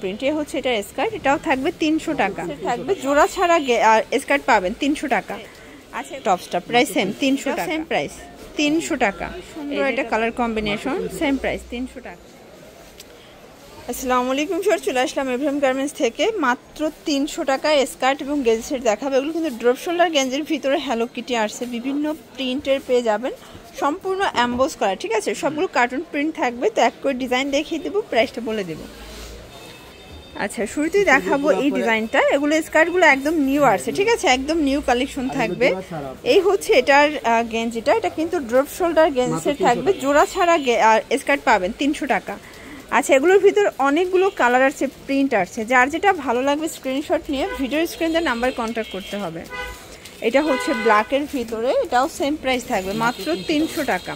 Print. এ হচ্ছে এটা skirt, এটাও থাকবে 300 টাকা, থাকবে জোড়া ছাড়া আর স্কার্ট পাবেন 300 টাকা। আচ্ছা টপসটা প্রাইস সেম 300 টাকা, সেম প্রাইস 300 টাকা। সুন্দর এটা কালার কম্বিনেশন, সেম প্রাইস 300 টাকা। আসসালামু আলাইকুম স্যার, চলে আসলাম এভরিম গার্মেন্টস থেকে। মাত্র 300 টাকায় স্কার্ট এবং গেঞ্জি সেট দেখাবে। এগুলো কিন্তু ড্রপ শোল্ডার গেঞ্জির ভিতরে হ্যালো কিটি আসছে, বিভিন্ন প্রিন্টের পেয়ে যাবেন, সম্পূর্ণ অ্যাম্বোস করা, ঠিক আছে। সবগুলো কার্টুন প্রিন্ট থাকবে। তো এক করে ডিজাইন দেখিয়ে দেবো, প্রাইসটা বলে দেবো। আচ্ছা শুরুতেই দেখাবো এই ডিজাইনটা। এগুলো স্কার্টগুলো একদম নিউ আসছে, ঠিক আছে, একদম নিউ কালেকশন থাকবে। এই হচ্ছে এটার গেঞ্জিটা, এটা কিন্তু ড্রপ শোল্ডার গেঞ্জি সেট থাকবে, জোড়া ছাড়া আর স্কার্ট পাবেন 300 টাকা। আচ্ছা এগুলোর ভিতর অনেকগুলো কালার আছে, প্রিন্ট আছে, যার যেটা ভালো লাগবে স্ক্রিনশট নিয়ে ভিডিও স্ক্রিনে নাম্বার কন্ট্যাক্ট করতে হবে। এটা হচ্ছে ব্ল্যাকের ভিতরে, এটাও সেম প্রাইস থাকবে মাত্র 300 টাকা।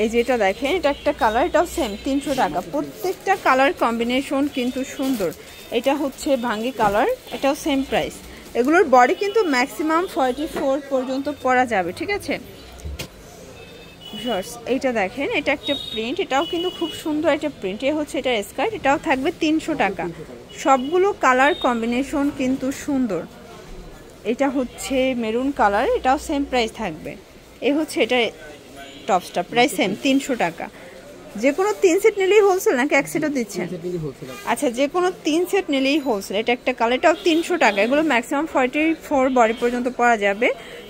এই যেটা দেখেন, এটা একটা কালার, এটাও সেম 300 টাকা। প্রত্যেকটা কালার কম্বিনেশন কিন্তু সুন্দর। এটা হচ্ছে ভাঙ্গি কালার, এটাও সেম প্রাইস। এগুলোর বডি কিন্তু ম্যাক্সিমাম 44 পর্যন্ত পরা যাবে, ঠিক আছে। এইটা দেখেন, এটা একটা প্রিন্ট, এটাও কিন্তু খুব সুন্দর একটা প্রিন্ট। এ হচ্ছে এটা স্কার্ট, এটাও থাকবে 300 টাকা। সবগুলো কালার কম্বিনেশন কিন্তু সুন্দর। এটা হচ্ছে মেরুন কালার, এটাও সেম প্রাইস থাকবে। এ হচ্ছে এটা টপসটা প্রাইস সেম 300 টাকা। যে কোনো 3 সেট নিলেই হোলসেল নাকি এক সেটও দিচ্ছেন? আচ্ছা যে কোনো 3 সেট নিলেই হোলসেল। এটা একটা কালার, এটাও 300 টাকা। এগুলো ম্যাক্সিমাম 44 বডি পর্যন্ত পরা যাবে।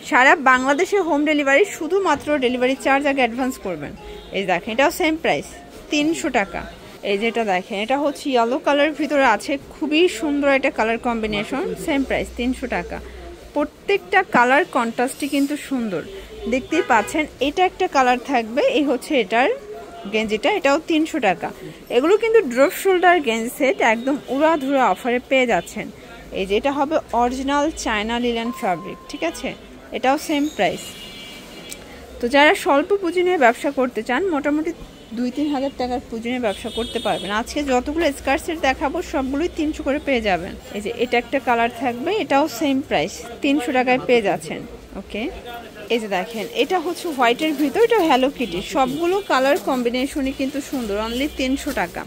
সারা বাংলাদেশে হোম ডেলিভারি, শুধুমাত্র ডেলিভারি চার্জ আগে অ্যাডভান্স করবেন। এই দেখেন, এটাও সেম প্রাইস 300 টাকা। এই যেটা দেখেন, এটা হচ্ছে ইয়েলো কালারের ভিতরে আছে, খুবই সুন্দর একটা কালার কম্বিনেশন, সেম প্রাইস 300 টাকা। প্রত্যেকটা কালার কন্ট্রাস্টই কিন্তু সুন্দর, দেখতেই পাচ্ছেন। এটা একটা কালার থাকবে, এই হচ্ছে এটার গেঞ্জিটা, এটাও 300 টাকা। এগুলো কিন্তু ড্রপ শোল্ডার গেঞ্জি সেট, একদম উড়াধুরা অফারে পেয়ে যাচ্ছেন। এই যে এটা হবে অরিজিনাল চায়না লিলেন ফ্যাব্রিক, ঠিক আছে, এটাও সেম প্রাইস। তো যারা স্বল্প পুঁজি নিয়ে ব্যবসা করতে চান, মোটামুটি 2-3 হাজার টাকার পুঁজি নিয়ে ব্যবসা করতে পারবেন। আজকে যতগুলো স্কার্ট সেট দেখাবো সবগুলোই 300 করে পেয়ে যাবেন। এই যে এটা একটা কালার থাকবে, এটাও সেম প্রাইস 300 টাকায় পেয়ে যাচ্ছেন। ওকে, এই যে দেখেন, এটা হচ্ছে হোয়াইটের ভিতর, এটা হ্যালো কিটি। সবগুলো কালার কম্বিনেশনই কিন্তু সুন্দর, অনলি 300 টাকা।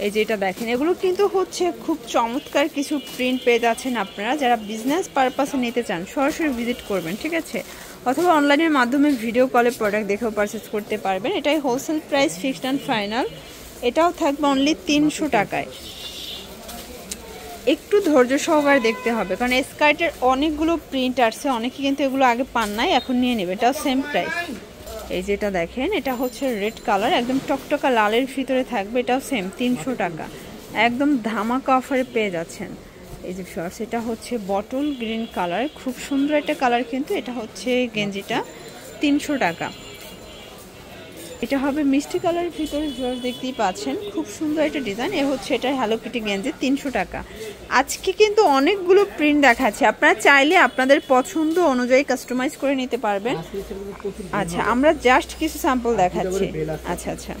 এই যে এটা দেখেন, এগুলো কিন্তু হচ্ছে খুব চমৎকার কিছু প্রিন্ট পেয়ে যাচ্ছেন আপনারা। যারা বিজনেস পারপাসে নিতে চান সরাসরি ভিজিট করবেন, ঠিক আছে, অথবা অনলাইনের মাধ্যমে ভিডিও কলে প্রোডাক্ট দেখেও পারচেস করতে পারবেন। এটাই wholesale price, fixed and final. এটাও থাকবে অনলি 300 টাকায়। একটু ধৈর্য সহকারে দেখতে হবে, কারণ স্কার্টের অনেকগুলো প্রিন্ট আসছে, অনেকে কিন্তু এগুলো আগে পান নাই, এখন নিয়ে নেবে। এটাও সেম প্রাইস। এই যেটা দেখেন, এটা হচ্ছে রেড কালার, একদম টকটকা লালের ভিতরে থাকবে, এটাও সেম 300 টাকা। একদম ধামাকা অফারে পেয়ে যাচ্ছেন। এই যে শর্টস, এটা হচ্ছে বটল গ্রিন কালার, খুব সুন্দর একটা কালার কিন্তু। এটা হচ্ছে গেঞ্জিটা 300 টাকা। এটা হবে মিষ্টি কালারের ভিতরে, জর্জ দেখতেই পাচ্ছেন, খুব সুন্দর একটা ডিজাইন। এ হচ্ছে এটা হ্যালো কিটি গেঞ্জি 300 টাকা। আজকে কিন্তু অনেকগুলো প্রিন্ট দেখাচ্ছে, আপনারা চাইলে আপনাদের পছন্দ অনুযায়ী কাস্টমাইজ করে নিতে পারবেন। আচ্ছা আমরা জাস্ট কিছু স্যাম্পল দেখাচ্ছি। আচ্ছা আচ্ছা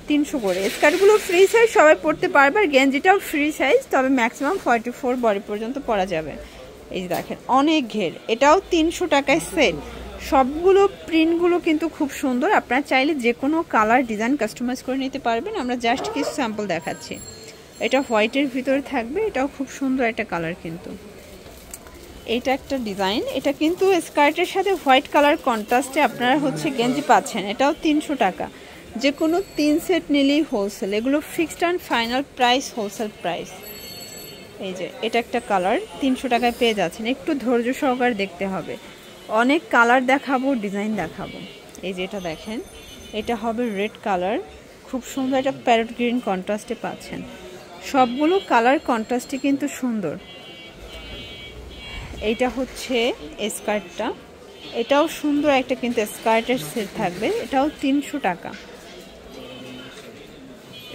300 করে। স্কার্টগুলো ফ্রি সাইজ, সবাই পরতে পারবে, আর গেঞ্জিটাও ফ্রি সাইজ, তবে ম্যাক্সিমাম 44 বডি পর্যন্ত পরা যাবে। এই যে দেখেন, অনেক ঘের, এটাও 300 টাকায় সেট। সবগুলো প্রিন্টগুলো কিন্তু খুব সুন্দর, আপনারা চাইলে যে কোনো কালার ডিজাইন কাস্টমাইজ করে নিতে পারবেন। আমরা জাস্ট কিছু স্যাম্পল দেখাচ্ছি। এটা হোয়াইটের ভিতরে থাকবে, এটাও খুব সুন্দর একটা কালার কিন্তু। এটা একটা ডিজাইন, এটা কিন্তু স্কার্টের সাথে হোয়াইট কালার কন্ট্রাস্টে আপনারা হচ্ছে গেঞ্জি পাচ্ছেন। এটাও 300 টাকা। যে কোনো 3 সেট নিলেই হোলসেল। এগুলো fixed and final price, wholesale price. এই যে এটা একটা কালার, 300 টাকায় পেয়ে যাচ্ছেন। একটু ধৈর্য সহকারে দেখতে হবে, অনেক কালার দেখাবো, ডিজাইন দেখাবো। এই যে এটা দেখেন, এটা হবে রেড কালার, খুব সুন্দর একটা প্যারট গ্রিন কন্ট্রাস্টে পাচ্ছেন। সবগুলো কালার কন্ট্রাস্টই কিন্তু সুন্দর। এইটা হচ্ছে স্কার্টটা, এটাও সুন্দর একটা কিন্তু স্কার্টের সেট থাকবে, এটাও 300 টাকা।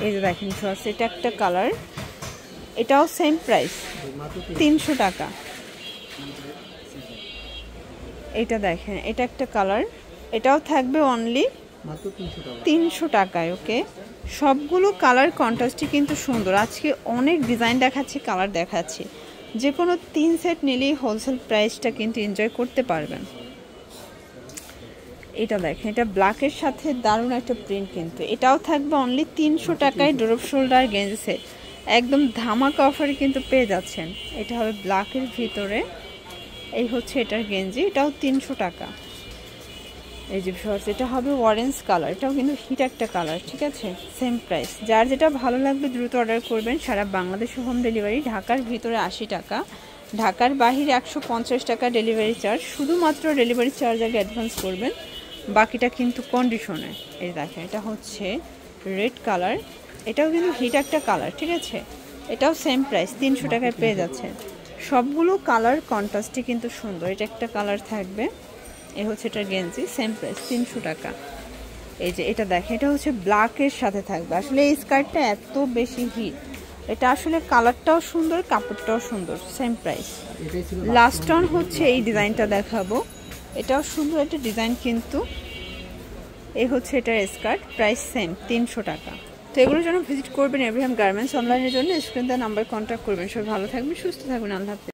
এই যে দেখেন শর্টস, এটা একটা কালার, এটাও সেম প্রাইস 300 টাকা। এটা দেখেন, এটা একটা কালার, এটাও থাকবে অনলি 300 টাকায়। ওকে, সবগুলো কালার কন্ট্রাস্টই কিন্তু সুন্দর। আজকে অনেক ডিজাইন দেখাচ্ছি, কালার দেখাচ্ছি। যে কোনো 3 সেট নিলেই হোলসেল প্রাইসটা কিন্তু এনজয় করতে পারবেন। এটা দেখেন, এটা ব্ল্যাকের সাথে দারুণ একটা প্রিন্ট, কিন্তু এটাও থাকবে অনলি 300 টাকায়। ড্রপ শোল্ডার গেঞ্জি সেট একদম ধামাকা অফারে কিন্তু পেয়ে যাচ্ছেন। এটা হবে ব্ল্যাকের ভিতরে, এই হচ্ছে এটার গেঞ্জি, এটাও 300 টাকা। এই যে শর্টস, এটা হবে অরেঞ্জ কালার, এটাও কিন্তু হিট একটা কালার, ঠিক আছে, সেম প্রাইস। যার যেটা ভালো লাগবে দ্রুত অর্ডার করবেন। সারা বাংলাদেশে হোম ডেলিভারি, ঢাকার ভিতরে 80 টাকা, ঢাকার বাহিরে 150 টাকা ডেলিভারি চার্জ। শুধুমাত্র ডেলিভারি চার্জ আগে অ্যাডভান্স করবেন, বাকিটা কিন্তু কন্ডিশনে। এই দেখেন, এটা হচ্ছে রেড কালার, এটাও কিন্তু হিট একটা কালার, ঠিক আছে, এটাও সেম প্রাইস 300 টাকায় পেয়ে যাচ্ছে। সবগুলো কালার কন্ট্রাস্টই কিন্তু সুন্দর। এটা একটা কালার থাকবে, এই হচ্ছে এটার গেঞ্জি, সেম প্রাইস 300 টাকা। এই যে এটা দেখেন, এটা হচ্ছে ব্ল্যাকের সাথে থাকবে। আসলে এই স্কার্টটা এত বেশি হিট, এটা আসলে কালারটাও সুন্দর, কাপড়টাও সুন্দর, সেম প্রাইস। লাস্ট অন হচ্ছে এই ডিজাইনটা দেখাবো, এটাও সুন্দর একটা ডিজাইন কিন্তু। এই হচ্ছে এটার স্কার্ট, প্রাইস সেম 300 টাকা। তো এগুলোর জন্য ভিজিট করবেন এভরিহাম গার্মেন্টস অনলাইনের জন্য। স্ক্রিন দেওয়া নাম্বার কন্ট্যাক্ট করবেন। সবাই ভালো থাকবেন, সুস্থ থাকবেন, আল্লাহ হাফেজ।